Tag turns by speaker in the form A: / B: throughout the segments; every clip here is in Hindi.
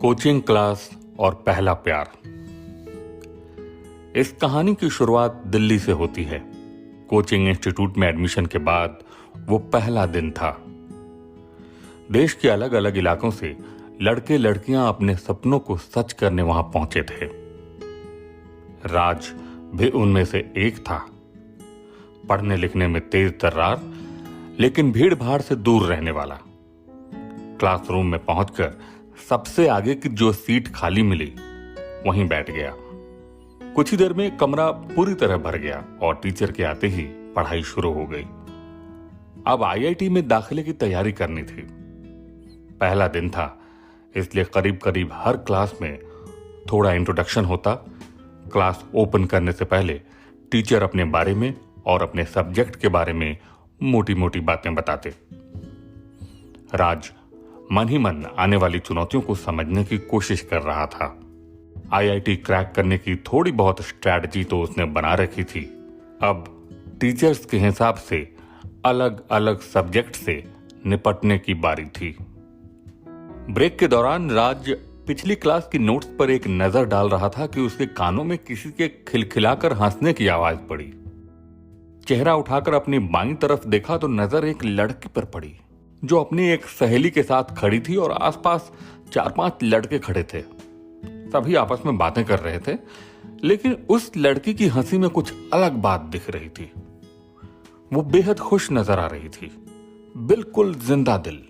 A: कोचिंग क्लास और पहला प्यार। इस कहानी की शुरुआत दिल्ली से होती है। कोचिंग इंस्टीट्यूट में एडमिशन के बाद वो पहला दिन था। देश के अलग अलग इलाकों से लड़के लड़कियां अपने सपनों को सच करने वहां पहुंचे थे। राज भी उनमें से एक था। पढ़ने लिखने में तेज तर्रार, लेकिन भीड़ भाड़ से दूर रहने वाला। क्लासरूम में पहुंचकर सबसे आगे की जो सीट खाली मिली वहीं बैठ गया। कुछ ही देर में कमरा पूरी तरह भर गया और टीचर के आते ही पढ़ाई शुरू हो गई। अब आईआईटी में दाखिले की तैयारी करनी थी। पहला दिन था, इसलिए करीब करीब हर क्लास में थोड़ा इंट्रोडक्शन होता। क्लास ओपन करने से पहले टीचर अपने बारे में और अपने सब्जेक्ट के बारे में मोटी मोटी बातें बताते। राज मन ही मन आने वाली चुनौतियों को समझने की कोशिश कर रहा था। आईआईटी क्रैक करने की थोड़ी बहुत स्ट्रैटेजी तो उसने बना रखी थी। अब टीचर्स के हिसाब से अलग अलग सब्जेक्ट से निपटने की बारी थी। ब्रेक के दौरान राज पिछली क्लास की नोट्स पर एक नजर डाल रहा था कि उसके कानों में किसी के खिलखिलाकर हंसने की आवाज पड़ी। चेहरा उठाकर अपनी बाईं तरफ देखा तो नजर एक लड़की पर पड़ी जो अपनी एक सहेली के साथ खड़ी थी और आसपास 4-5 लड़के खड़े थे। सभी आपस में बातें कर रहे थे, लेकिन उस लड़की की हंसी में कुछ अलग बात दिख रही थी। वो बेहद खुश नजर आ रही थी, बिल्कुल जिंदा दिल।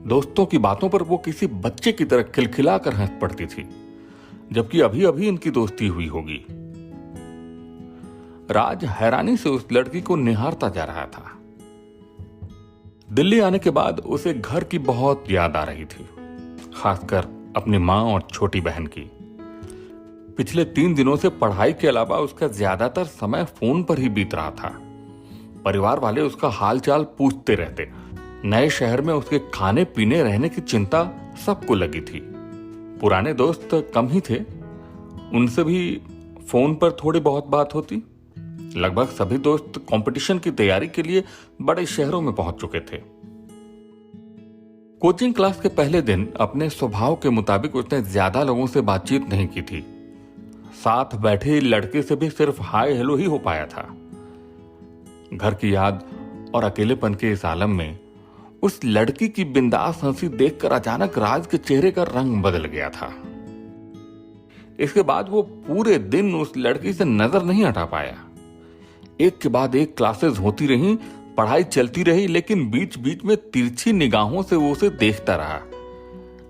A: दोस्तों की बातों पर वो किसी बच्चे की तरह खिलखिलाकर हंस पड़ती थी, जबकि अभी अभी इनकी दोस्ती हुई होगी। राज हैरानी से उस लड़की को निहारता जा रहा था। दिल्ली आने के बाद उसे घर की बहुत याद आ रही थी, खासकर अपनी मां और छोटी बहन की। पिछले 3 दिनों से पढ़ाई के अलावा उसका ज्यादातर समय फोन पर ही बीत रहा था। परिवार वाले उसका हालचाल पूछते रहते। नए शहर में उसके खाने पीने रहने की चिंता सबको लगी थी। पुराने दोस्त कम ही थे, उनसे भी फोन पर थोड़ी बहुत बात होती। लगभग सभी दोस्त कंपटीशन की तैयारी के लिए बड़े शहरों में पहुंच चुके थे। कोचिंग क्लास के पहले दिन अपने स्वभाव के मुताबिक उसने ज्यादा लोगों से बातचीत नहीं की थी। साथ बैठे लड़के से भी सिर्फ हाय हेलो ही हो पाया था। घर की याद और अकेलेपन के इस आलम में उस लड़की की बिंदास हंसी देखकर अचानक राज के चेहरे का रंग बदल गया था। इसके बाद वो पूरे दिन उस लड़की से नजर नहीं हटा पाया। एक के बाद एक क्लासेस होती रहीं, पढ़ाई चलती रही, लेकिन बीच बीच में तिरछी निगाहों से वो उसे देखता रहा।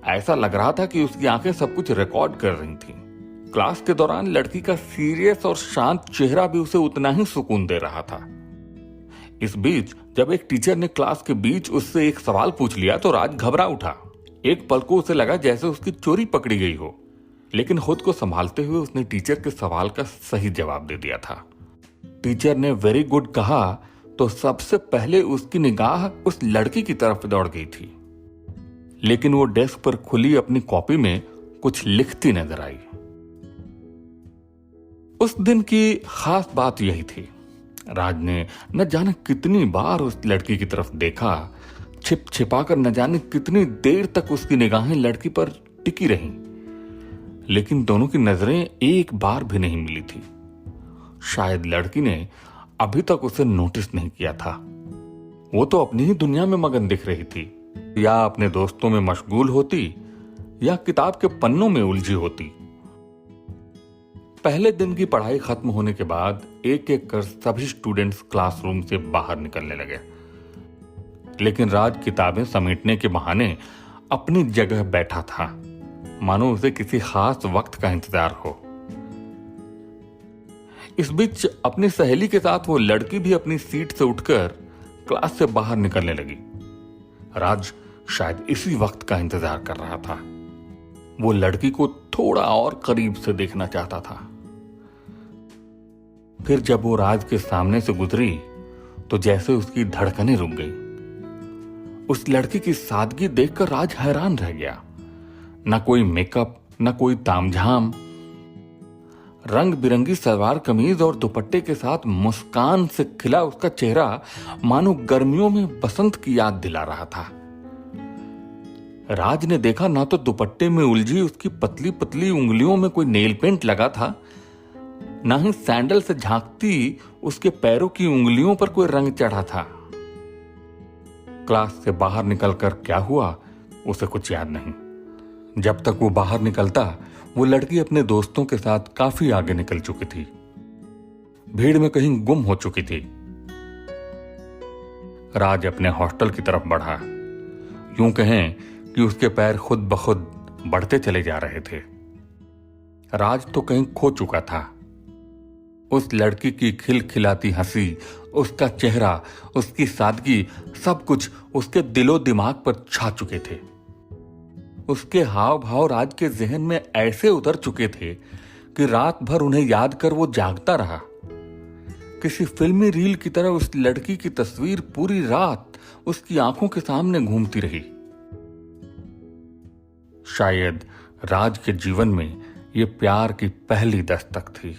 A: ऐसा लग रहा था कि उसकी आंखें सब कुछ रिकॉर्ड कर रही थीं। क्लास के दौरान लड़की का सीरियस और शांत चेहरा भी उसे उतना ही सुकून दे रहा था। इस बीच जब एक टीचर ने क्लास के बीच उससे एक सवाल पूछ लिया तो राज घबरा उठा। एक पल को उसे लगा जैसे उसकी चोरी पकड़ी गई हो, लेकिन खुद को संभालते हुए उसने टीचर के सवाल का सही जवाब दे दिया था। टीचर ने वेरी गुड कहा तो सबसे पहले उसकी निगाह उस लड़की की तरफ दौड़ गई थी, लेकिन वो डेस्क पर खुली अपनी कॉपी में कुछ लिखती नजर आई। उस दिन की खास बात यही थी, राज ने न जाने कितनी बार उस लड़की की तरफ देखा। छिप छिपाकर न जाने कितनी देर तक उसकी निगाहें लड़की पर टिकी रहीं, लेकिन दोनों की नजरें एक बार भी नहीं मिली थी। शायद लड़की ने अभी तक उसे नोटिस नहीं किया था। वो तो अपनी ही दुनिया में मगन दिख रही थी, या अपने दोस्तों में मशगूल होती या किताब के पन्नों में उलझी होती। पहले दिन की पढ़ाई खत्म होने के बाद एक एक कर सभी स्टूडेंट्स क्लासरूम से बाहर निकलने लगे, लेकिन राज किताबें समेटने के बहाने अपनी जगह बैठा था, मानो उसे किसी खास वक्त का इंतजार हो। इस बीच अपनी सहेली के साथ वो लड़की भी अपनी सीट से उठकर क्लास से बाहर निकलने लगी। राज शायद इसी वक्त का इंतजार कर रहा था। वो लड़की को थोड़ा और करीब से देखना चाहता था। फिर जब वो राज के सामने से गुजरी तो जैसे उसकी धड़कनें रुक गई। उस लड़की की सादगी देखकर राज हैरान रह गया। न कोई मेकअप, न कोई तामझाम। रंग बिरंगी सलवार कमीज और दुपट्टे के साथ मुस्कान से खिला उसका चेहरा मानो गर्मियों में बसंत की याद दिला रहा था। राज ने देखा ना तो दुपट्टे में उलझी उसकी पतली पतली उंगलियों में कोई नेल पेंट लगा था, ना ही सैंडल से झांकती उसके पैरों की उंगलियों पर कोई रंग चढ़ा था। क्लास से बाहर निकलकर क्या हुआ उसे कुछ याद नहीं। जब तक वो बाहर निकलता वो लड़की अपने दोस्तों के साथ काफी आगे निकल चुकी थी, भीड़ में कहीं गुम हो चुकी थी। राज अपने हॉस्टल की तरफ बढ़ा। यूं कहें कि उसके पैर खुद ब खुद बढ़ते चले जा रहे थे। राज तो कहीं खो चुका था। उस लड़की की खिलखिलाती हंसी, उसका चेहरा, उसकी सादगी, सब कुछ उसके दिलो दिमाग पर छा चुके थे। उसके हाव भाव राज के जहन में ऐसे उतर चुके थे कि रात भर उन्हें याद कर वो जागता रहा। किसी फिल्मी रील की तरह उस लड़की की तस्वीर पूरी रात उसकी आंखों के सामने घूमती रही। शायद राज के जीवन में ये प्यार की पहली दस्तक थी।